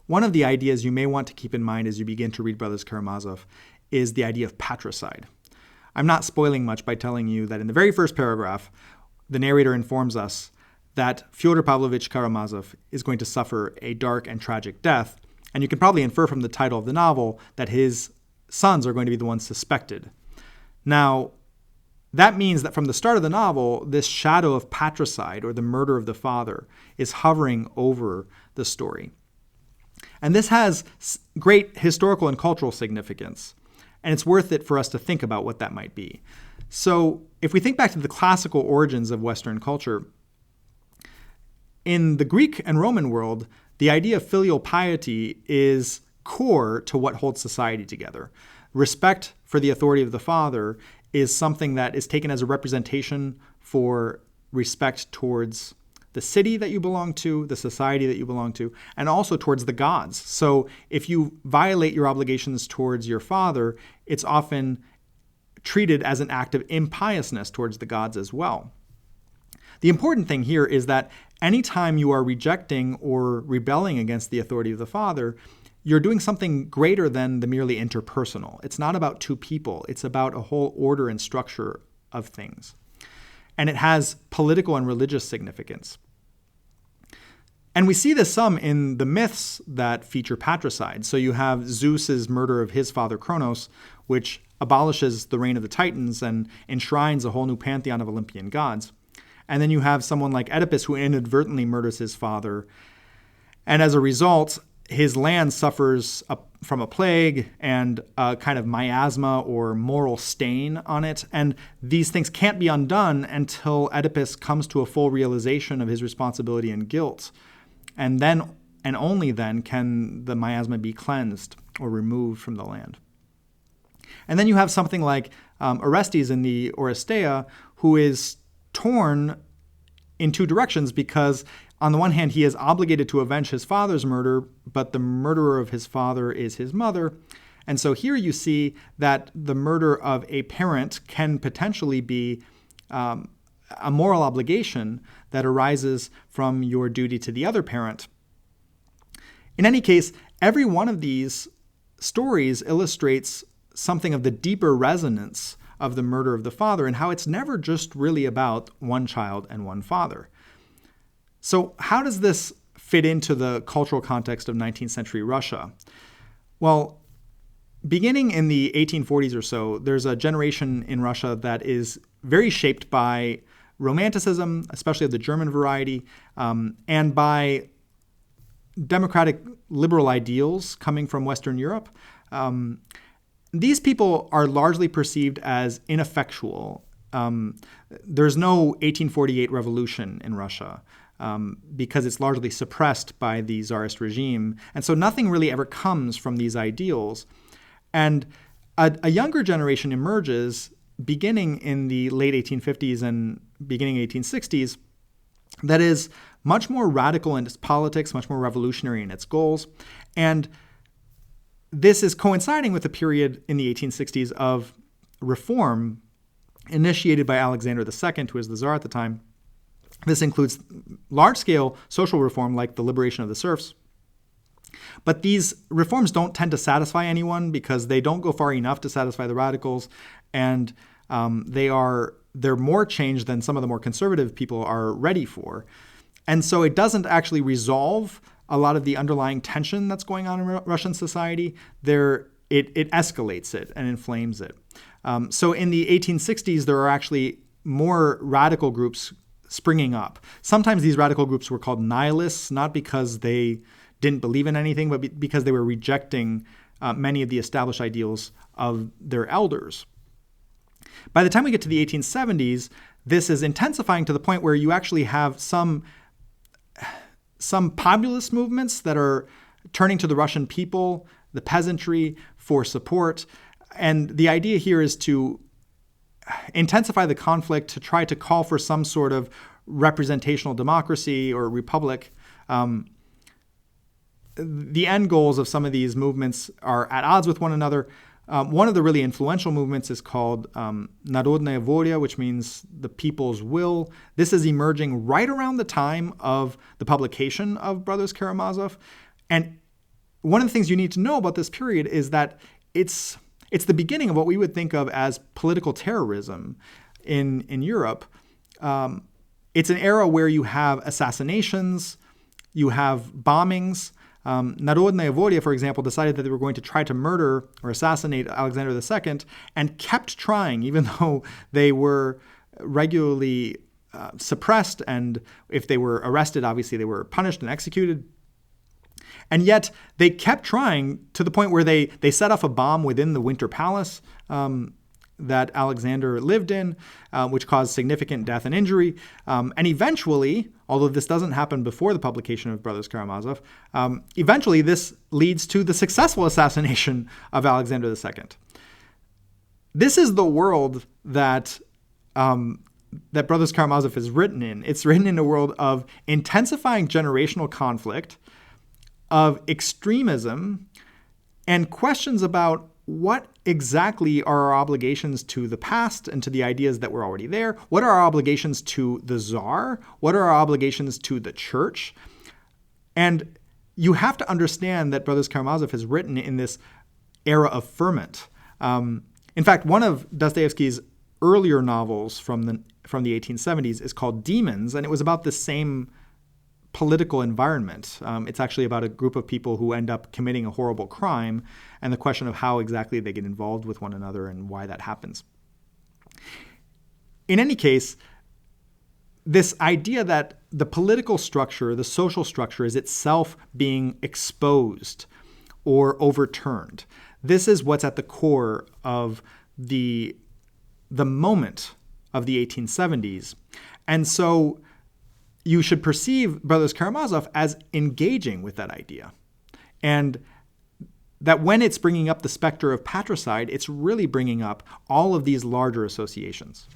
One of the ideas you may want to keep in mind as you begin to read Brothers Karamazov is the idea of patricide. I'm not spoiling much by telling you that in the very first paragraph, the narrator informs us that Fyodor Pavlovich Karamazov is going to suffer a dark and tragic death, and you can probably infer from the title of the novel that his sons are going to be the ones suspected. Now, that means that from the start of the novel, this shadow of patricide, or the murder of the father, is hovering over the story. And this has great historical and cultural significance, and it's worth it for us to think about what that might be. So if we think back to the classical origins of Western culture, in the Greek and Roman world, the idea of filial piety is core to what holds society together. Respect for the authority of the father is something that is taken as a representation for respect towards the city that you belong to, the society that you belong to, and also towards the gods. So if you violate your obligations towards your father, it's often treated as an act of impiousness towards the gods as well. The important thing here is that anytime you are rejecting or rebelling against the authority of the father, you're doing something greater than the merely interpersonal. It's not about two people. It's about a whole order and structure of things. And it has political and religious significance. And we see this some in the myths that feature patricide. So you have Zeus's murder of his father Kronos, which abolishes the reign of the Titans and enshrines a whole new pantheon of Olympian gods. And then you have someone like Oedipus who inadvertently murders his father. And as a result, his land suffers from a plague and a kind of miasma or moral stain on it. And these things can't be undone until Oedipus comes to a full realization of his responsibility and guilt. And then, and only then, can the miasma be cleansed or removed from the land. And then you have something like Orestes in the Oresteia, who is torn in two directions because on the one hand, he is obligated to avenge his father's murder, but the murderer of his father is his mother. And so here you see that the murder of a parent can potentially be a moral obligation that arises from your duty to the other parent. In any case, every one of these stories illustrates something of the deeper resonance of the murder of the father and how it's never just really about one child and one father. So how does this fit into the cultural context of 19th century Russia? Well, beginning in the 1840s or so, there's a generation in Russia that is very shaped by Romanticism, especially of the German variety, and by democratic liberal ideals coming from Western Europe. These people are largely perceived as ineffectual. There's no 1848 revolution in Russia because it's largely suppressed by the Tsarist regime. And so nothing really ever comes from these ideals. And a younger generation emerges beginning in the late 1850s and beginning 1860s that is much more radical in its politics, much more revolutionary in its goals. And this is coinciding with a period in the 1860s of reform initiated by Alexander II, who was the Tsar at the time. This includes large-scale social reform like the liberation of the serfs. But these reforms don't tend to satisfy anyone because they don't go far enough to satisfy the radicals, and they're more changed than some of the more conservative people are ready for. And so it doesn't actually resolve a lot of the underlying tension that's going on in Russian society. It escalates it and inflames it. So in the 1860s, there are actually more radical groups springing up. Sometimes these radical groups were called nihilists, not because they didn't believe in anything, but because they were rejecting many of the established ideals of their elders. By the time we get to the 1870s, this is intensifying to the point where you actually have some populist movements that are turning to the Russian people, the peasantry, for support. And the idea here is to intensify the conflict, to try to call for some sort of representational democracy or republic. The end goals of some of these movements are at odds with one another. One of the really influential movements is called Narodnaya Volya, which means the people's will. This is emerging right around the time of the publication of Brothers Karamazov. And one of the things you need to know about this period is that it's the beginning of what we would think of as political terrorism in Europe. It's an era where you have assassinations, you have bombings. Narodnaya Volia, for example, decided that they were going to try to murder or assassinate Alexander II and kept trying, even though they were regularly suppressed, and if they were arrested, obviously they were punished and executed. And yet they kept trying to the point where they set off a bomb within the Winter Palace that Alexander lived in, which caused significant death and injury. And eventually, although this doesn't happen before the publication of Brothers Karamazov, eventually this leads to the successful assassination of Alexander II. This is the world that Brothers Karamazov is written in. It's written in a world of intensifying generational conflict, of extremism, and questions about what exactly are our obligations to the past and to the ideas that were already there? What are our obligations to the Tsar? What are our obligations to the church? And you have to understand that Brothers Karamazov is written in this era of ferment. In fact, one of Dostoevsky's earlier novels from the 1870s is called Demons, and it was about the same political environment. It's actually about a group of people who end up committing a horrible crime and the question of how exactly they get involved with one another and why that happens. In any case, this idea that the political structure, the social structure is itself being exposed or overturned. This is what's at the core of the moment of the 1870s. And so you should perceive Brothers Karamazov as engaging with that idea. And that when it's bringing up the specter of patricide, it's really bringing up all of these larger associations.